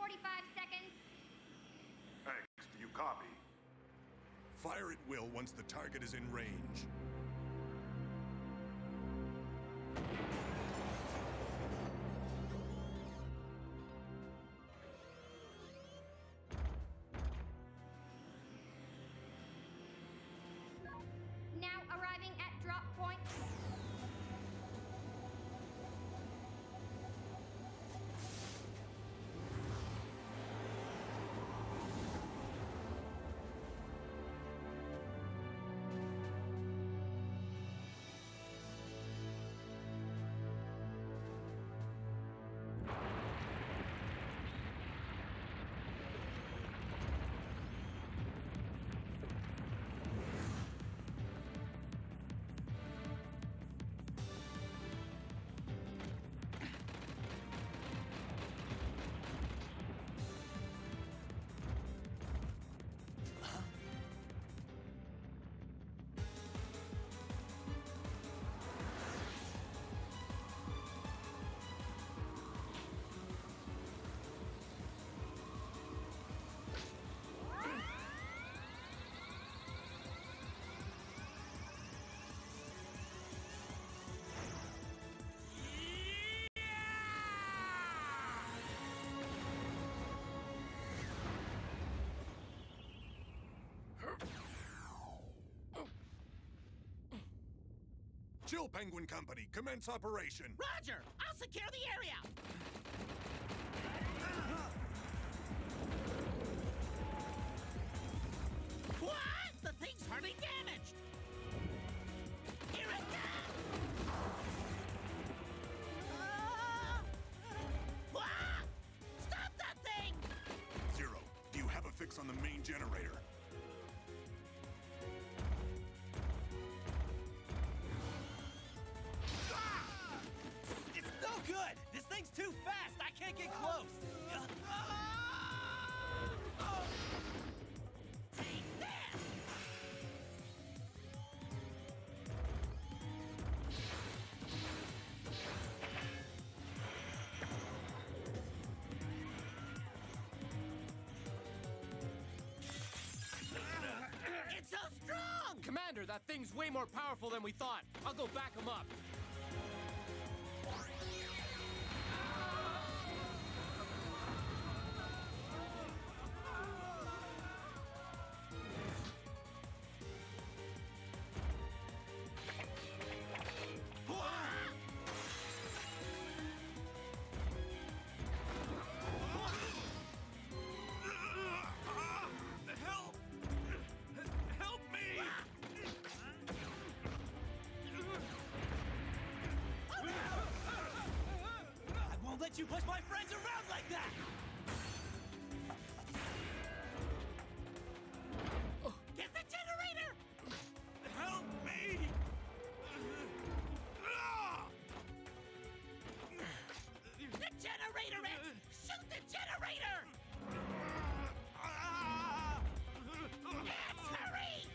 45 seconds. X, do you copy? Fire at will once the target is in range. Now arriving at drop point. Chill Penguin Company, commence operation. Roger! I'll secure the area! What? The thing's hardly damaged! Here it comes! Ah! Stop that thing! Zero, do you have a fix on the main generator? No good! This thing's too fast! I can't get close! Take this! It's so strong! Commander, that thing's way more powerful than we thought. I'll go back him up. Let you push my friends around like that! Get the generator! Help me! The generator, X! Shoot the generator! X, hurry!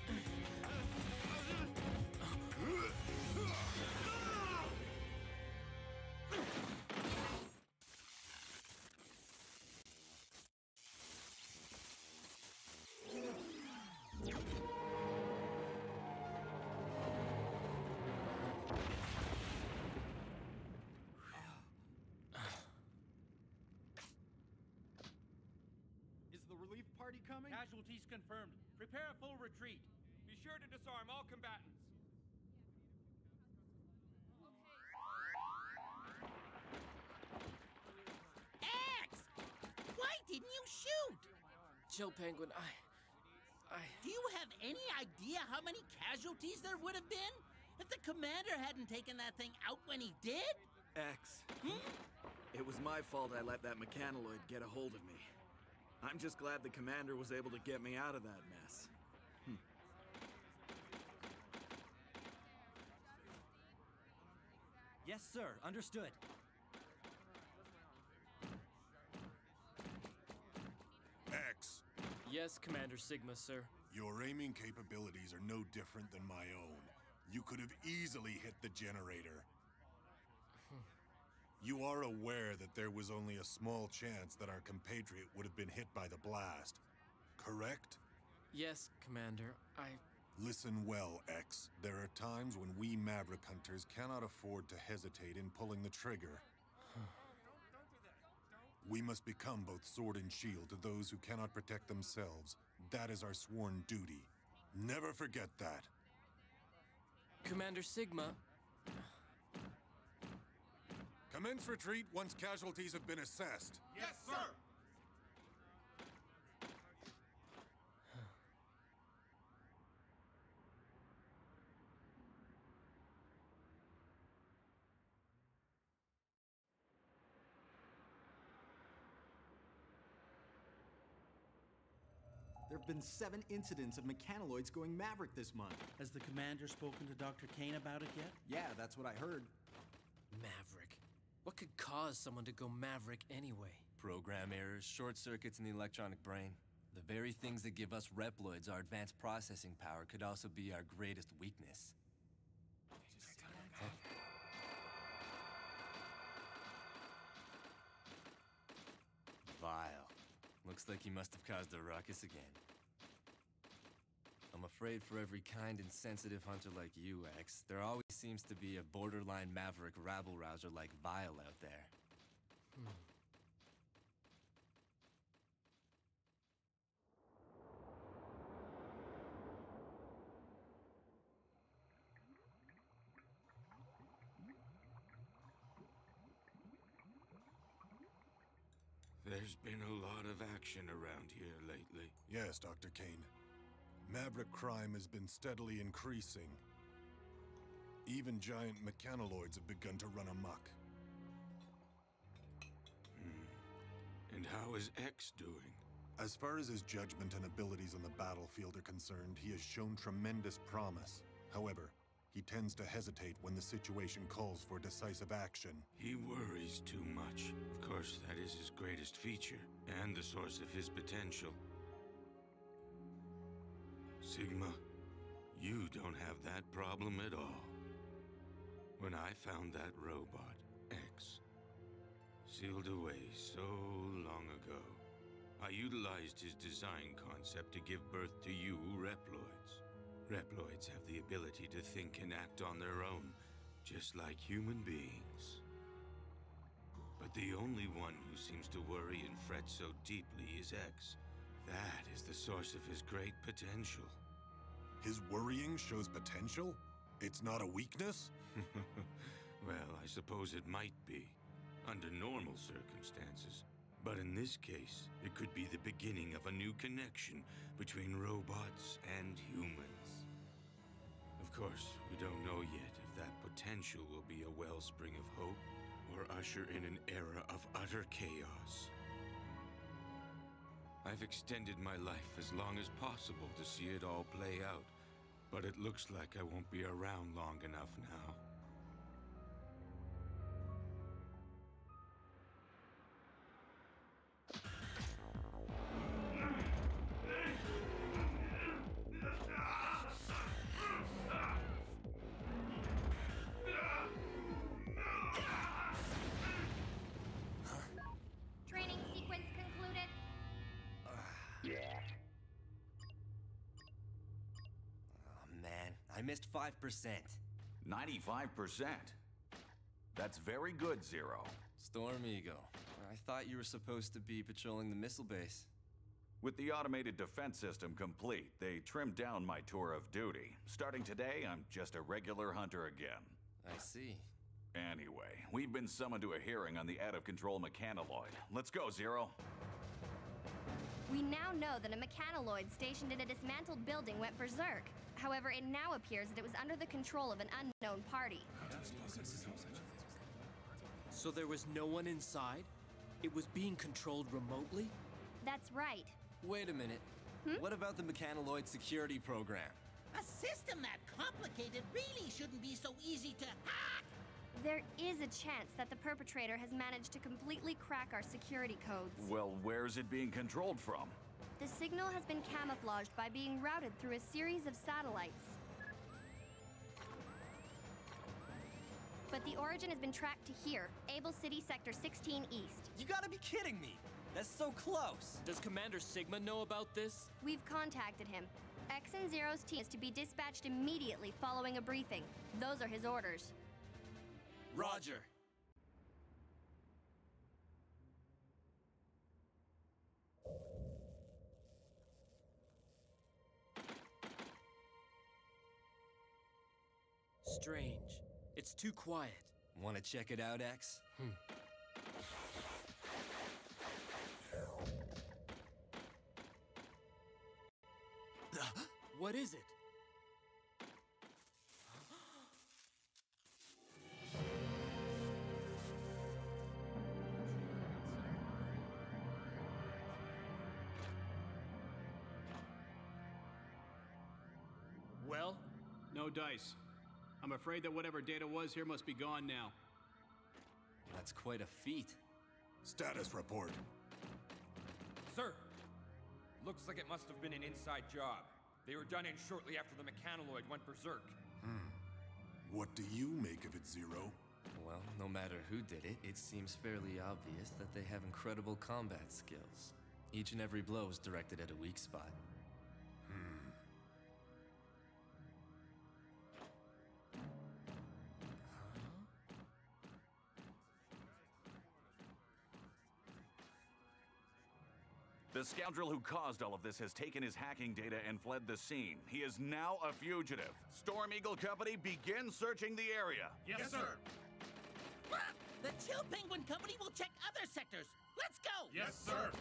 Is the relief party coming? Casualties confirmed. Prepare a full retreat. Be sure to disarm all combatants. X! Why didn't you shoot? Chill, Penguin, Do you have any idea how many casualties there would have been if the commander hadn't taken that thing out when he did? X. It was my fault I let that mechanoid get a hold of me. I'm just glad the commander was able to get me out of that mess. Yes, sir. Understood. X. Yes, Commander Sigma, sir. Your aiming capabilities are no different than my own. You could have easily hit the generator. You are aware that there was only a small chance that our compatriot would have been hit by the blast, correct? Yes, Commander. Listen well, X. There are times when we Maverick hunters cannot afford to hesitate in pulling the trigger. We must become both sword and shield to those who cannot protect themselves. That is our sworn duty. Never forget that. Commander Sigma. Commence retreat once casualties have been assessed. Yes, sir! There have been 7 incidents of mechanoloids going Maverick this month. Has the commander spoken to Dr. Kane about it yet? Yeah, that's what I heard. Maverick. What could cause someone to go Maverick anyway? Program errors, short circuits in the electronic brain. The very things that give us Reploids our advanced processing power could also be our greatest weakness. Vile. Looks like he must have caused a ruckus again. I'm afraid for every kind and sensitive hunter like you, X, there always seems to be a borderline Maverick rabble-rouser like Vile out there. There's been a lot of action around here lately. Yes, Dr. Kane. Maverick crime has been steadily increasing. Even giant mechanoloids have begun to run amok. And how is X doing? As far as his judgment and abilities on the battlefield are concerned, he has shown tremendous promise. However, he tends to hesitate when the situation calls for decisive action. He worries too much. Of course, that is his greatest feature, and the source of his potential. Sigma, you don't have that problem at all. When I found that robot, X, sealed away so long ago, I utilized his design concept to give birth to you Reploids. Reploids have the ability to think and act on their own, just like human beings. But the only one who seems to worry and fret so deeply is X. That is the source of his great potential. His worrying shows potential? It's not a weakness? Well, I suppose it might be, under normal circumstances. But in this case, it could be the beginning of a new connection between robots and humans. Of course, we don't know yet if that potential will be a wellspring of hope or usher in an era of utter chaos. I've extended my life as long as possible to see it all play out, but it looks like I won't be around long enough now. Training sequence concluded. Oh man, I missed 5%. 95%. That's very good, Zero. Storm Ego. I thought you were supposed to be patrolling the missile base. With the automated defense system complete, they trimmed down my tour of duty. Starting today, I'm just a regular hunter again. I see. Anyway, we've been summoned to a hearing on the out-of-control mechanoloid. Let's go, Zero. We now know that a mechanoloid stationed in a dismantled building went berserk. However, it now appears that it was under the control of an unknown party. So there was no one inside? It was being controlled remotely? That's right. Wait a minute. What about the mechanoloid security program? A system that complicated really shouldn't be so easy to hack! There is a chance that the perpetrator has managed to completely crack our security codes. Well, where's it being controlled from? The signal has been camouflaged by being routed through a series of satellites. But but the origin has been tracked to here, Able City Sector 16 East. You gotta be kidding me! That's so close! Does Commander Sigma know about this? We've contacted him. X and Zero's team is to be dispatched immediately following a briefing. Those are his orders. Roger. Strange. It's too quiet. Want to check it out, X? What is it? Well? No dice. I'm afraid that whatever data was here must be gone now. That's quite a feat. Status report. Sir, looks like it must have been an inside job. They were done in shortly after the mechanoloid went berserk. What do you make of it, Zero? Well, no matter who did it, it seems fairly obvious that they have incredible combat skills. Each and every blow is directed at a weak spot. The scoundrel who caused all of this has taken his hacking data and fled the scene. He is now a fugitive. Storm Eagle Company, begin searching the area. Yes, sir. The Chill Penguin Company will check other sectors. Let's go! Yes, sir.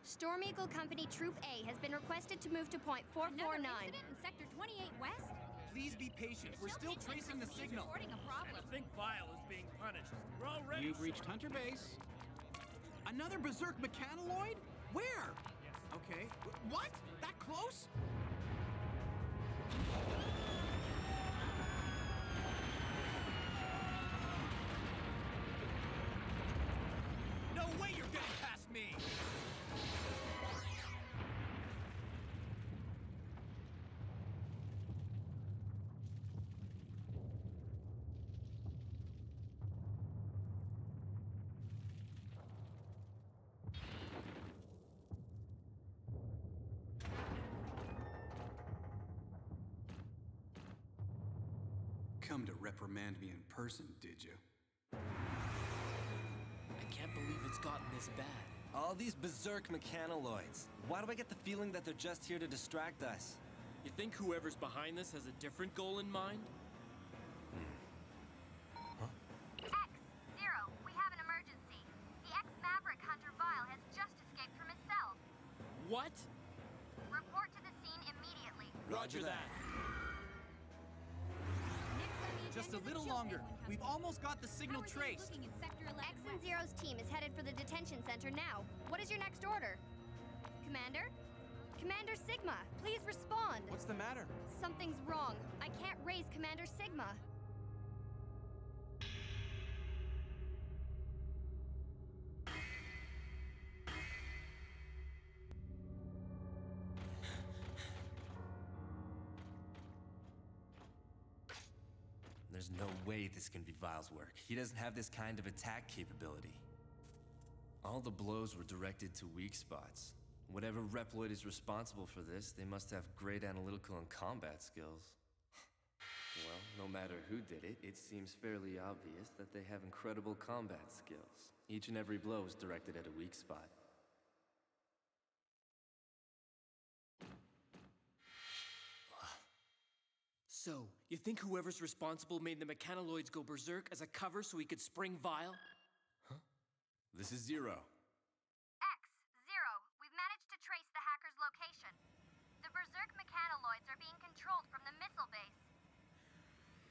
Storm Eagle Company Troop A has been requested to move to point 449. Another incident in Sector 28 West? Please be patient. We're still tracing the signal. Reporting a problem. The big file is being punished. We're already... You've reached Hunter Base. Another berserk mechanoloid? Where? Yes. Okay. What? That close? No way you're getting past me! Come to reprimand me in person, did you? I can't believe it's gotten this bad. All these berserk mechanoloids. Why do I get the feeling that they're just here to distract us? You think whoever's behind this has a different goal in mind? X, Zero, we have an emergency. The ex-Maverick hunter Vile has just escaped from his cell. What? Report to the scene immediately. Roger that. Just a little longer. We've almost got the signal traced. X and Zero's team is headed for the detention center now. What is your next order? Commander? Commander Sigma, please respond. What's the matter? Something's wrong. I can't raise Commander Sigma. There's no way this can be Vile's work. He doesn't have this kind of attack capability. All the blows were directed to weak spots. Whatever Reploid is responsible for this, they must have great analytical and combat skills. Well, no matter who did it, it seems fairly obvious that they have incredible combat skills. Each and every blow is directed at a weak spot. So, you think whoever's responsible made the mechanoloids go berserk as a cover so he could spring Vile? This is Zero. X, Zero, we've managed to trace the hacker's location. The berserk mechanoloids are being controlled from the missile base.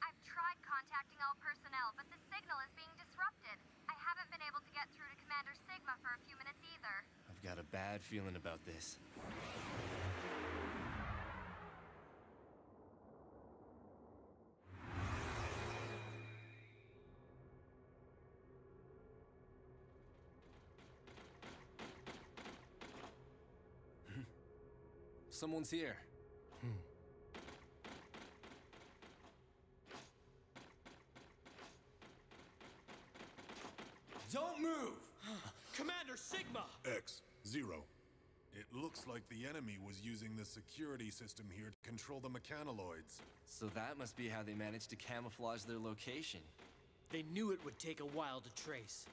I've tried contacting all personnel, but the signal is being disrupted. I haven't been able to get through to Commander Sigma for a few minutes either. I've got a bad feeling about this. Someone's here. Don't move! Commander Sigma! X, Zero. It looks like the enemy was using the security system here to control the mechanoloids. So that must be how they managed to camouflage their location. They knew it would take a while to trace.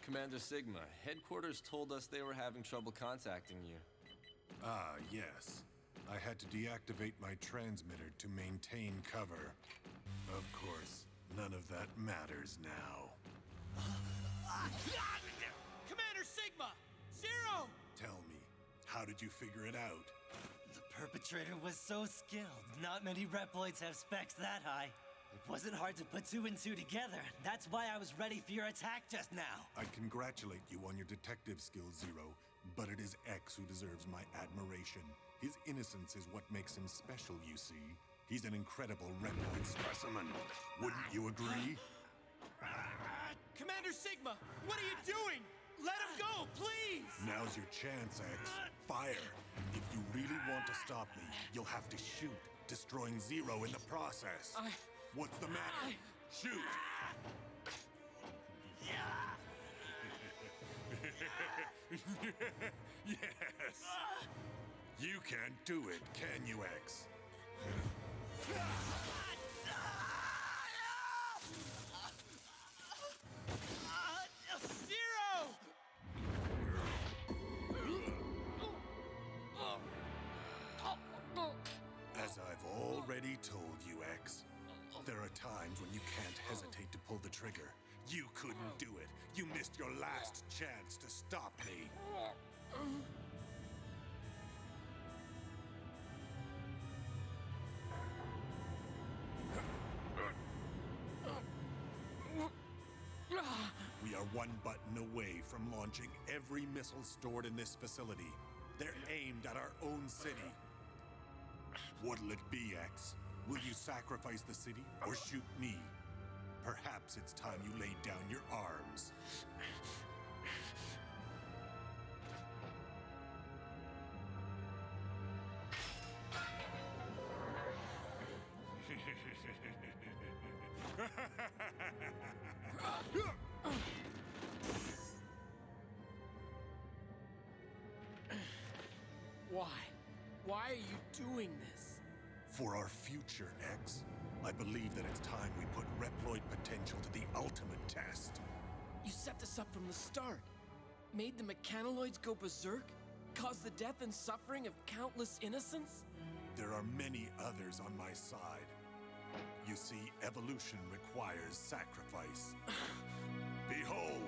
Commander Sigma, headquarters told us they were having trouble contacting you. Ah, yes. I had to deactivate my transmitter to maintain cover. Of course, none of that matters now. Commander Sigma! Zero! Tell me, how did you figure it out? The perpetrator was so skilled. Not many Reploids have specs that high. It wasn't hard to put two and two together. That's why I was ready for your attack just now. I congratulate you on your detective skills, Zero, but it is X who deserves my admiration. His innocence is what makes him special, you see. He's an incredible Reploid specimen. Wouldn't you agree? Commander Sigma, what are you doing? Let him go, please! Now's your chance, X. Fire. If you really want to stop me, you'll have to shoot, destroying Zero in the process. What's the matter? Shoot! Yes! You can't do it, can you, X? Zero! As I've already told you, X, there are times when you can't hesitate to pull the trigger. You couldn't do it. You missed your last chance to stop me. We are one button away from launching every missile stored in this facility. They're aimed at our own city. What'll it be, X? Will you sacrifice the city or shoot me? Perhaps it's time you laid down your arms. Why? Why are you doing this? For our future, X. I believe that it's time we put Reploid potential to the ultimate test. You set this up from the start. Made the mechanoloids go berserk? Caused the death and suffering of countless innocents? There are many others on my side. You see, evolution requires sacrifice. Behold!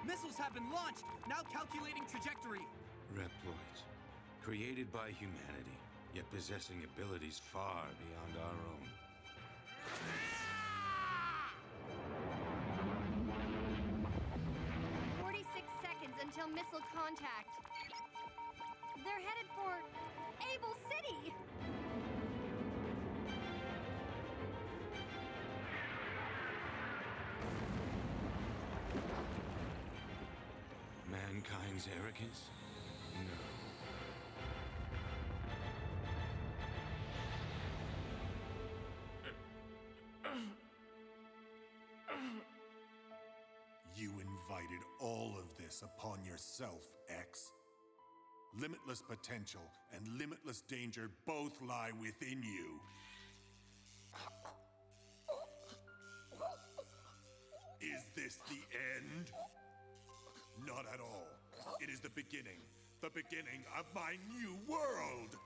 Missiles have been launched! Now calculating trajectory. Reploids, created by humanity, yet possessing abilities far beyond our own. 46 seconds until missile contact. They're headed for Able City! Mankind's arrogance? No. You invited all of this upon yourself, X. Limitless potential and limitless danger both lie within you. Is this the end? Not at all. It is the beginning of my new world!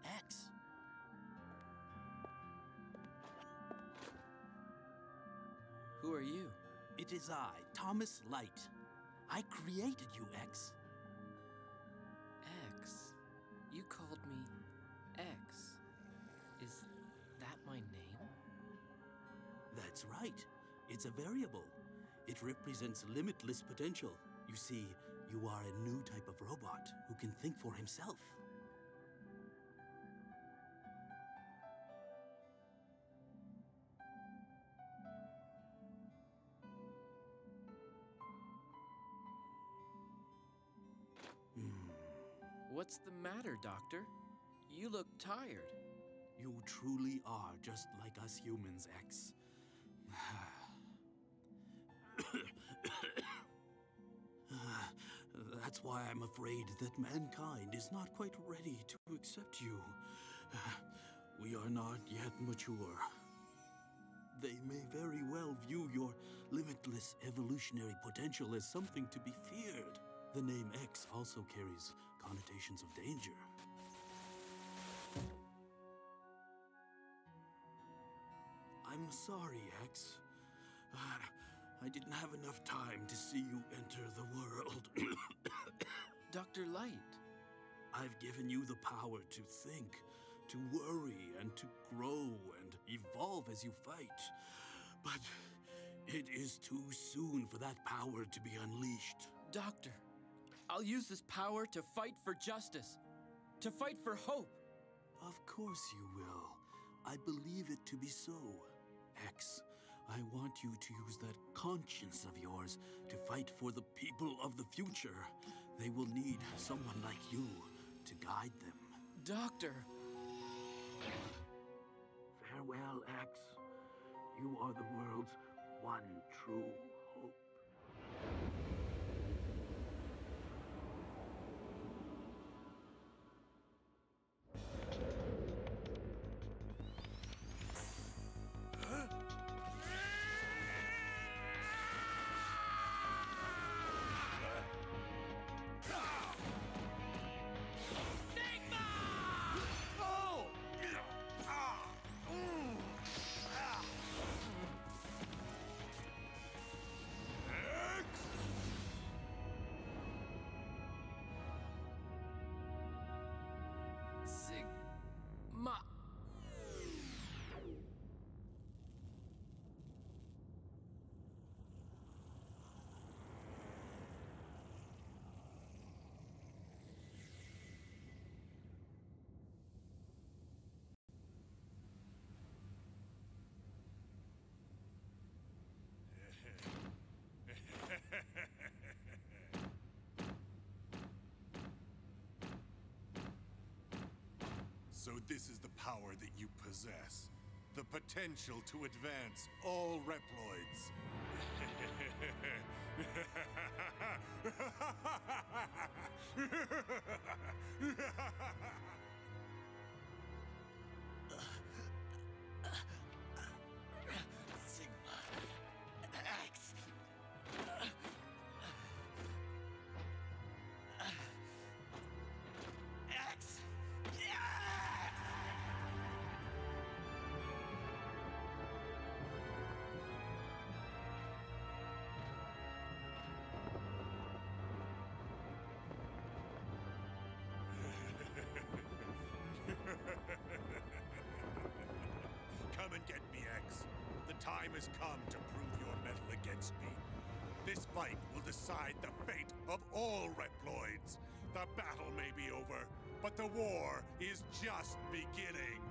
X. Who are you? It is I, Thomas Light. I created you, X. X? You called me X. Is that my name? That's right. It's a variable. It represents limitless potential. You see, you are a new type of robot who can think for himself. What's the matter, Doctor? You look tired. You truly are just like us humans, X. That's why I'm afraid that mankind is not quite ready to accept you. We are not yet mature. They may very well view your limitless evolutionary potential as something to be feared. The name X also carries connotations of danger. I'm sorry, X. I didn't have enough time to see you enter the world. Dr. Light. I've given you the power to think, to worry, and to grow and evolve as you fight. But it is too soon for that power to be unleashed. Doctor, I'll use this power to fight for justice, to fight for hope. Of course you will. I believe it to be so. X, I want you to use that conscience of yours to fight for the people of the future. They will need someone like you to guide them. Doctor! Farewell, X. You are the world's one true hope. Sigma. So this is the power that you possess. The potential to advance all Reploids. Sigma. X. X. Come and get me, X. The time has come to prove your mettle against me. This fight will decide the fate of all Reploids. The battle may be over, but the war is just beginning.